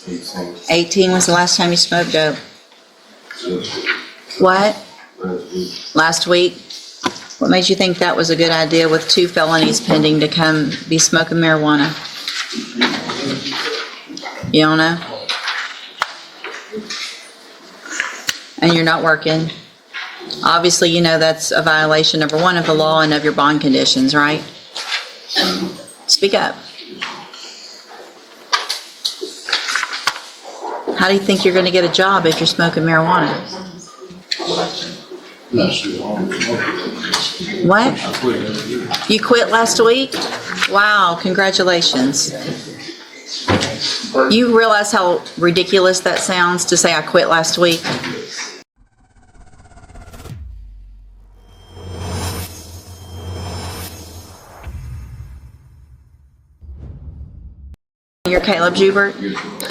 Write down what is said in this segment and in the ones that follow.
18 was the last time you smoked dope. What? Last week? What made you think that was a good idea with 2 felonies pending to come be smoking marijuana? You don't know? And you're not working? Obviously, you know that's a violation, number 1, of the law and of your bond conditions, right? Speak up. How do you think you're going to get a job if you're smoking marijuana? What? You quit last week? Wow, congratulations. You realize how ridiculous that sounds to say I quit last week? You're Caleb Jubert,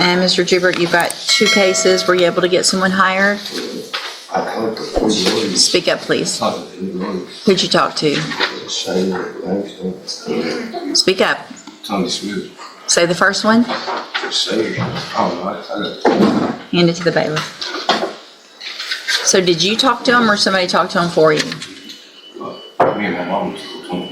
and Mr. Jubert, you've got 2 cases. Were you able to get someone hired? Speak up, please. Who'd you talk to? Speak up. Say the first one. Hand it to the bailiff. So did you talk to him or somebody talked to him for you? Me and my mom talked to him.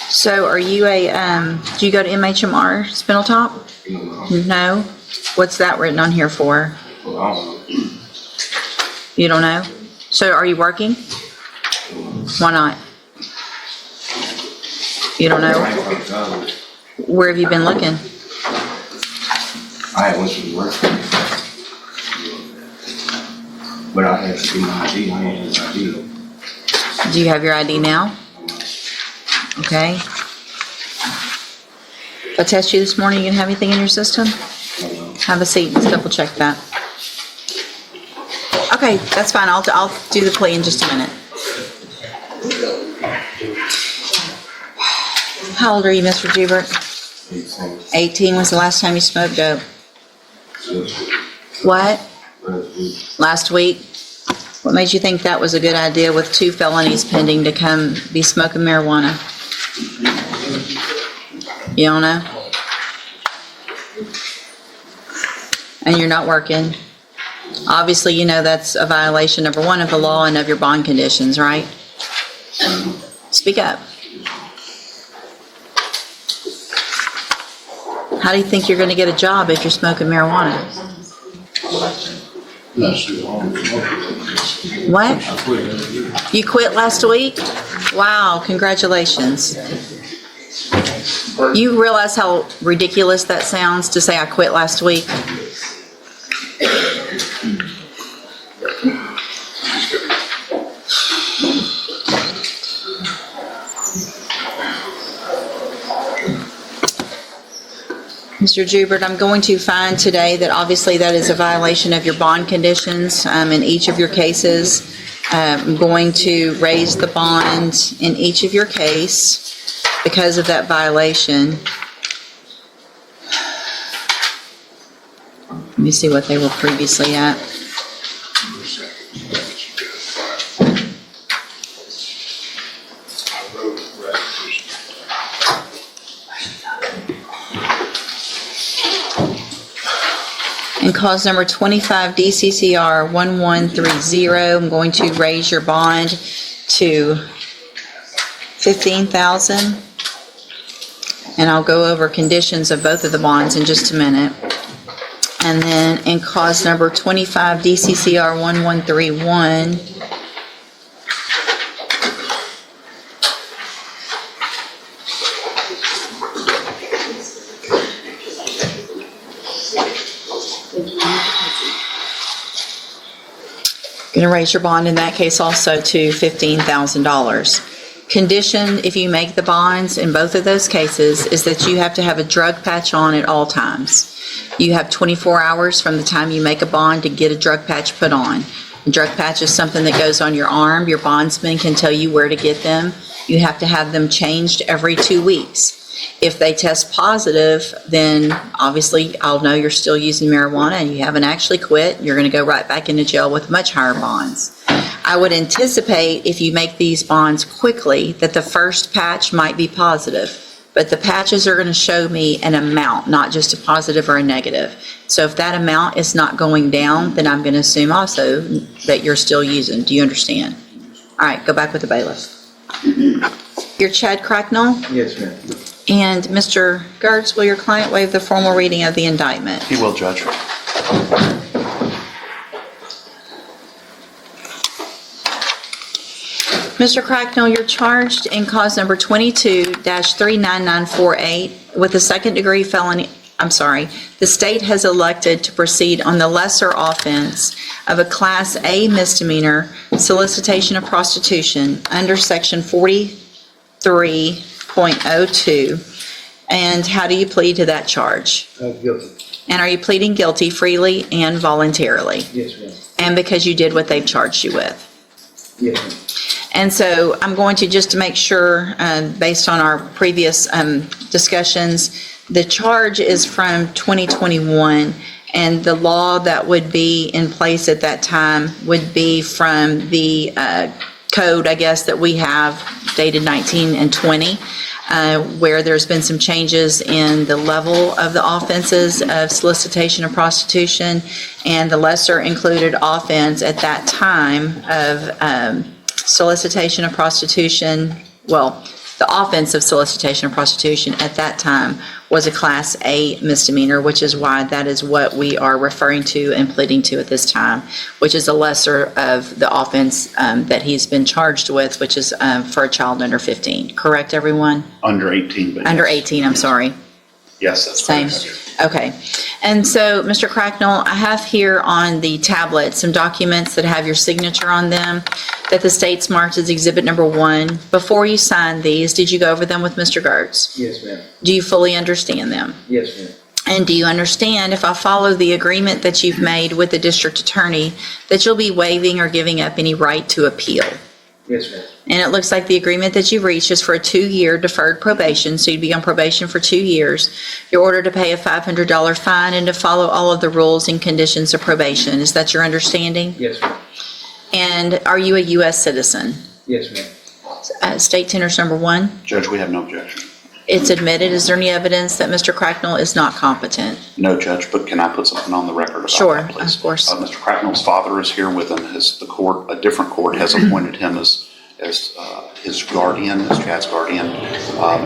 So are you do you go to MHMR, Spindletop? No? What's that written on here for? Well, I don't know. You don't know? So are you working? Why not? You don't know? Where have you been looking? I went to work. But I had to do my ID. I ain't had ID. Do you have your ID now? Okay. If I test you this morning, you gonna have anything in your system? Have a seat, let's double check that. Okay, that's fine, I'll do the plea in just a minute. How old are you, Mr. Jubert? 18 was the last time you smoked dope. What? Last week? What made you think that was a good idea with 2 felonies pending to come be smoking marijuana? You don't know? And you're not working? Obviously, you know that's a violation, number 1, of the law and of your bond conditions, right? Speak up. How do you think you're going to get a job if you're smoking marijuana? What? You quit last week? Wow, congratulations. You realize how ridiculous that sounds to say I quit last week? Mr. Jubert, I'm going to find today that obviously that is a violation of your bond conditions in each of your cases. I'm going to raise the bond in each of your case because of that violation. Let me see what they were previously at. In cause number 25 DCCR 1130, I'm going to raise your bond to $15,000. And I'll go over conditions of both of the bonds in just a minute. And then in cause number 25 DCCR 1131, going to raise your bond in that case also to $15,000. Condition, if you make the bonds in both of those cases, is that you have to have a drug patch on at all times. You have 24 hours from the time you make a bond to get a drug patch put on. A drug patch is something that goes on your arm. Your bondsman can tell you where to get them. You have to have them changed every 2 weeks. If they test positive, then obviously I'll know you're still using marijuana and you haven't actually quit. You're going to go right back into jail with much higher bonds. I would anticipate if you make these bonds quickly that the first patch might be positive, but the patches are going to show me an amount, not just a positive or a negative. So if that amount is not going down, then I'm going to assume also that you're still using. Do you understand? All right, go back with the bailiff. You're Chad Cracknell? Yes, ma'am. And Mr. Gertz, will your client waive the formal reading of the indictment? He will, Judge. Mr. Cracknell, you're charged in cause number 22-39948 with a second-degree felony. I'm sorry. The state has elected to proceed on the lesser offense of a Class A misdemeanor, solicitation of prostitution, under Section 43.02. And how do you plead to that charge? Guilty. And are you pleading guilty freely and voluntarily? Yes, ma'am. And because you did what they've charged you with? Yes, ma'am. And so I'm going to, just to make sure, based on our previous discussions, the charge is from 2021, and the law that would be in place at that time would be from the code, I guess, that we have dated 19 and 20, where there's been some changes in the level of the offenses of solicitation of prostitution, and the lesser included offense at that time of solicitation of prostitution, well, the offense of solicitation of prostitution at that time was a Class A misdemeanor, which is why that is what we are referring to and pleading to at this time, which is a lesser of the offense that he's been charged with, which is for a child under 15. Correct, everyone? Under 18, but Under yes. 18, I'm sorry. Yes, that's Same. correct. Okay. And so, Mr. Cracknell, I have here on the tablet some documents that have your signature on them that the state's marked as Exhibit Number 1. Before you signed these, did you go over them with Mr. Gertz? Yes, ma'am. Do you fully understand them? Yes, ma'am. And do you understand, if I follow the agreement that you've made with the district attorney, that you'll be waiving or giving up any right to appeal? Yes, ma'am. And it looks like the agreement that you've reached is for a 2-year deferred probation, so you'd be on probation for 2 years. You're ordered to pay a $500 fine and to follow all of the rules and conditions of probation. Is that your understanding? Yes, ma'am. And are you a U.S. citizen? Yes, ma'am. State Tenors Number 1, Judge, we have no objection. it's admitted. Is there any evidence that Mr. Cracknell is not competent? No, Judge, but can I put something on the record about Sure, that, please? of course. Mr. Cracknell's father is here with him. The court, a different court, has appointed him as his guardian, as Chad's guardian,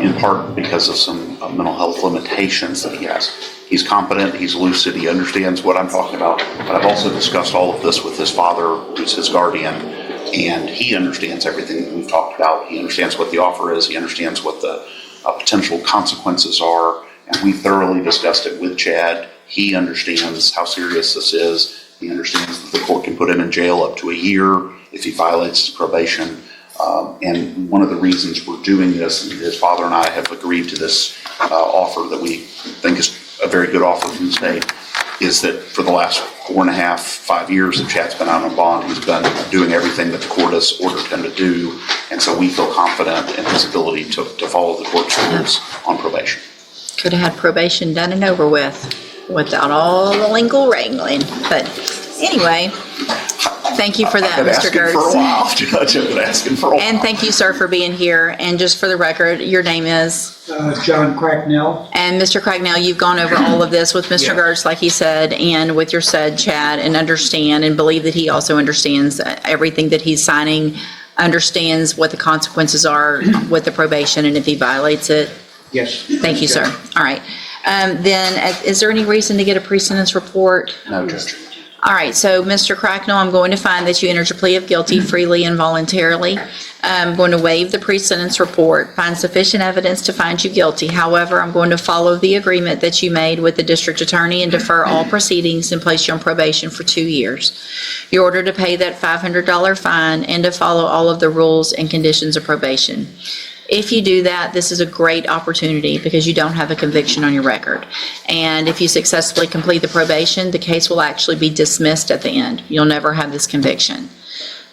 in part because of some mental health limitations that he has. He's competent, he's lucid, he understands what I'm talking about, but I've also discussed all of this with his father, who's his guardian, and he understands everything that we've talked about. He understands what the offer is, he understands what the potential consequences are, and we thoroughly discussed it with Chad. He understands how serious this is. He understands that the court can put him in jail up to a year if he violates his probation. And one of the reasons we're doing this, and his father and I have agreed to this offer that we think is a very good offer from the state, is that for the last 4.5, 5 years that Chad's been out on bond, he's been doing everything that the court has ordered him to do. And so we feel confident in his ability to follow the court's rules on probation. Could have had probation done and over with without all the legal wrangling. But anyway, thank you for that, I've been Mr. asking for a Gertz. while, Judge. I've been asking for a while. And thank you, sir, for being here. And just for the record, your name is? John Cracknell. And Mr. Cracknell, you've gone over all of this with Mr. Yeah. Gertz, like he said, and with your said Chad, and understand and believe that he also understands everything that he's signing, understands what the consequences are with the probation, and if he violates it. Yes. Thank you, sir. All right. Then, is there any reason to get a pre-sentence report? No, Judge. All right, so Mr. Cracknell, I'm going to find that you entered your plea of guilty freely and voluntarily. I'm going to waive the pre-sentence report, find sufficient evidence to find you guilty. However, I'm going to follow the agreement that you made with the district attorney and defer all proceedings and place you on probation for 2 years. You're ordered to pay that $500 fine and to follow all of the rules and conditions of probation. If you do that, this is a great opportunity because you don't have a conviction on your record. And if you successfully complete the probation, the case will actually be dismissed at the end. You'll never have this conviction.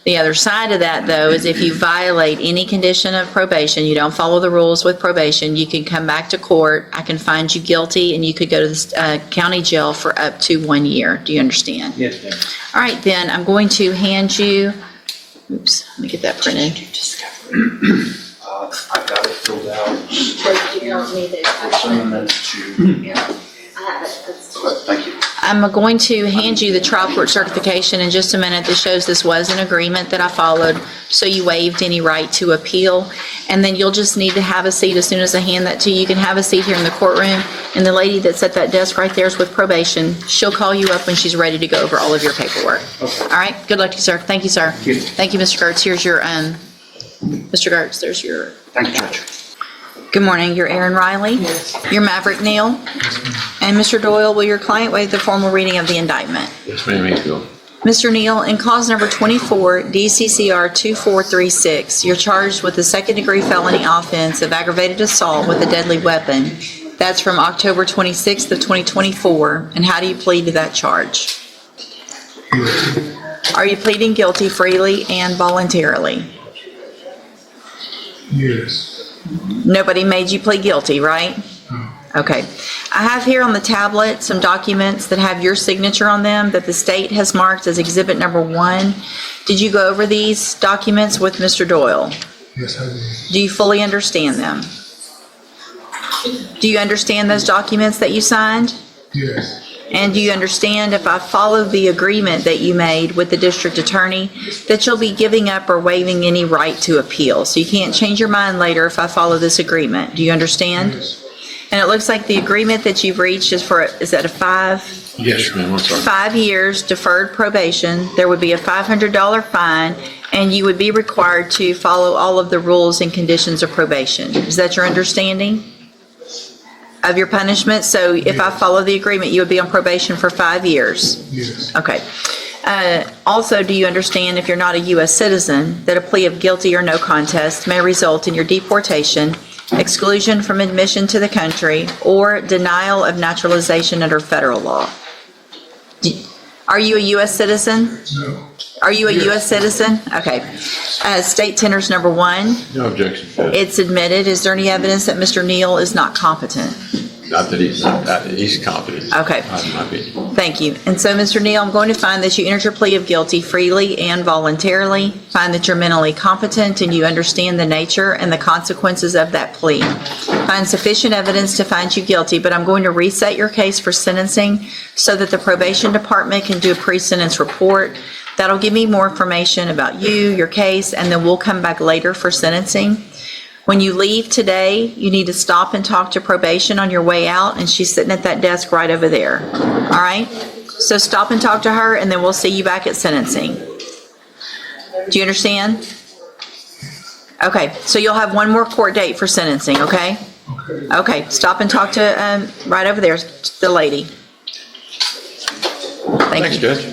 The other side of that, though, is if you violate any condition of probation, you don't follow the rules with probation, you can come back to court, I can find you guilty, and you could go to the county jail for up to 1 year. Do you understand? Yes, ma'am. All right, then, I'm going to hand you, oops, let me get that printed. I got it filled out. Thank you. I'm going to hand you the trial court certification in just a minute that shows this was an agreement that I followed, so you waived any right to appeal. And then you'll just need to have a seat as soon as I hand that to you. You can have a seat here in the courtroom, and the lady that's at that desk right there is with probation. She'll call you up when she's ready to go over all of your paperwork. Okay. All right, good luck to you, sir. Thank you, sir. Thank you. Thank you, Mr. Gertz. Here's your, Mr. Gertz, there's your. Thank you, Judge. Good morning, you're Aaron Riley? Yes. You're Maverick Neal? And Mr. Doyle, will your client waive the formal reading of the indictment? Yes, ma'am, you will. Mr. Neal, in cause number 24, DCCR 2436, you're charged with the second-degree felony offense of aggravated assault with a deadly weapon. That's from October 26th of 2024. And how do you plead to that charge? Are you pleading guilty freely and voluntarily? Yes. Nobody made you plead guilty, right? Okay. I have here on the tablet some documents that have your signature on them that the state has marked as exhibit number 1. Did you go over these documents with Mr. Doyle? Yes, I did. Do you fully understand them? Do you understand those documents that you signed? Yes. And do you understand, if I follow the agreement that you made with the district attorney, that you'll be giving up or waiving any right to appeal? So you can't change your mind later if I follow this agreement. Do you understand? Yes. And it looks like the agreement that you've reached is for, is that a 5 Yes, ma'am, I'm sorry. 5 years deferred probation? There would be a $500 fine, and you would be required to follow all of the rules and conditions of probation. Is that your understanding of your punishment? So if I follow the agreement, you would be on probation for 5 years? Yes. Okay. Also, do you understand, if you're not a U.S. citizen, that a plea of guilty or no contest may result in your deportation, exclusion from admission to the country, or denial of naturalization under federal law? Are you a U.S. citizen? No. Are you a U.S. citizen? Okay. State tenors number 1. No objection, Judge. It's admitted. Is there any evidence that Mr. Neal is not competent? Not that he's competent. Okay. In my opinion. Thank you. And so, Mr. Neal, I'm going to find that you entered your plea of guilty freely and voluntarily, find that you're mentally competent and you understand the nature and the consequences of that plea. Find sufficient evidence to find you guilty, but I'm going to reset your case for sentencing so that the probation department can do a pre-sentence report. That'll give me more information about you, your case, and then we'll come back later for sentencing. When you leave today, you need to stop and talk to probation on your way out, and she's sitting at that desk right over there. All right? So stop and talk to her, and then we'll see you back at sentencing. Do you understand? Okay, so you'll have one more court date for sentencing, okay? Okay, stop and talk to right over there, the lady. Thank Thanks, you. Judge.